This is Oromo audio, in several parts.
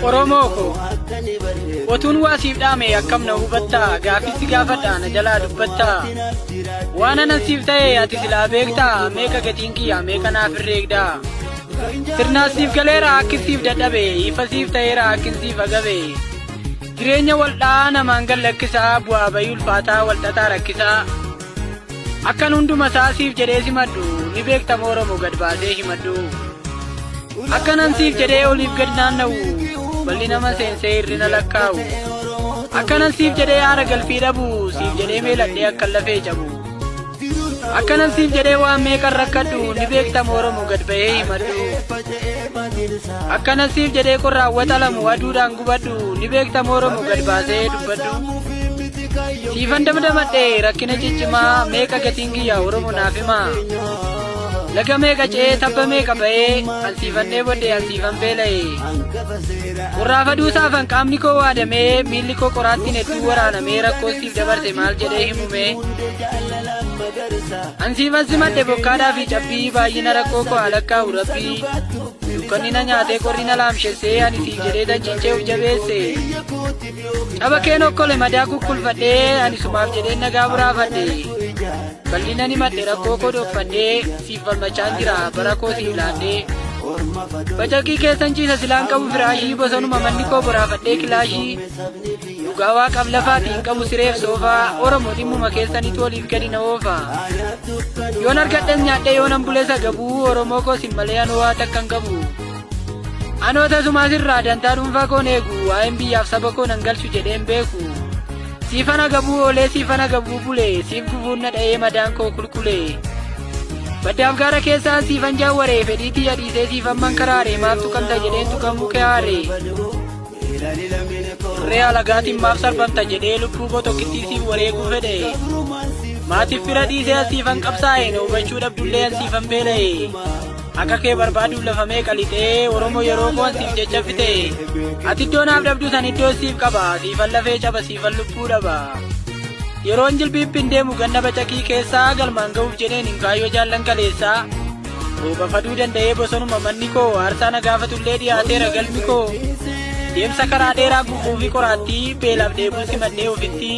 Oromoo ko otuun waa siif dhaame akkam na hubattaa gaafitti gaafadhaa na jalaa dubbattaa waan anan siif ta'e ati silaa beektaa meeqa gatiin kiyya meeqa naaf herreegdaa sirnaa siif galeera akkin siif dadhabe ifa siif ta'eera akkin siif agabe jireenya waldhaa namaan gallakkisaa bu'aa bayii ulfaataa walxaxaa rakkisaa akkan hunduma isaa siif jedhee simadhu ni beektam Oromoo gad baasee himadhu akkanan siif jedhee oliif gad naanna'u balli nama seensee hirrina lakkaa'u akkanan siif jedhee aara galfii dhabu siif jedhee meeladhee akkan lafee cabu akkanan siif jedhee waan meeqan rakkadhu ni beektam Oromoo gad bahee himadhu akkanan siif jedhee qorraawwata lamu aduudhaan gubadhu ni beektam Oromoo gad baasee dubbadhu siifan damdamadhe rakkina ciccimaa meeqa gatiin kiyya Oromoo naaf himaa laga meeqa ce'ee tabba meeqa ba'ee ansiifannee bodde ansiifan beela'e qorraafaduu saafan qaamni koo waadamee miilli koo qoraattiin hedduu waraanamee rakkoo siif dabarse maal jedhee himume ansiifan simadhe bokkaadhaa fi cabbii baay'ina rakkoo koo alakkaa'u rabbii dukkanni na nyaatee qorri na laamshessee ani siif jedhee danciichee uf jabeesse caba keen okkole madaa kukkulfadhee ani sumaaf jedhee nagaa buraafadhe bal'ina ni madhe rakkoo koo dhokfadhee siif falmachaan jira bara koo siif laadhee bacaqii keessan ciisa silaan qabu firaashii bosonuma manni koo boraafadhee kilaashii dhugaa waaqaaf lafaatiin qabu sireef soofaa Oromoo dhimmuma keessanitti waliif gadi na oofa yoon argadhes nyaadhee yoonan bulee sagabuu Oromoo koo sin malee anoo waa takkan qabu anoo tasumaa sirraa dantaa dhuunfaa koon eegu waa'een biyyaaf saba koo nan galchu jedheen beeku siifan agabuu oolee siifan agabuu bulee siif gubuun na dha'ee madaan koo kulkulee baddaaf gaara keessaa siifan jaawwaree fedhiitii adhiisee siifan mankaraare maaf tuqamta jedheen tuqamuu kehaare ree alagaatiin maaf sarbamta jedhee lubbuu koo tokkittii siif wareeguu fedhe maatiif fira dhiisee asiifan qabsaa'e na hubachuu dhabdullee asiifan beela'e akka kee barbaaduuf lafamee qalixee Oromoo yeroo koo ansiif jecha fite ati iddoo naaf dhabdu san iddoo siif qaba siifan lafee caba siifan lubbuu dhaba yeroon jilbiibbiin deemu ganna bacaqii keessaa galmaan ga'uuf jedheen hin kaayyoo jaallan kaleessaa rooba faduu danda'ee bosonuma manni koo aarsaa na gaafatullee dhiyaateera galmi koo deemsa karaa dheeraa gufuu fi qoraattii beelaaf deebuu simadhee ofitti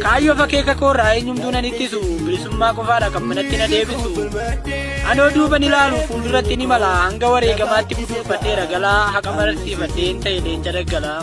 kaayyoo fakeeka koorraa eenyumtuu nan ittisu bilisummaa qofaadha kan manatti na deebisu anoo duuban ilaalu fuulduratti ni mala hanga wareegamaatti buduurfadheera galaa haqa mararsiifadheen ta'e leenca daggalaa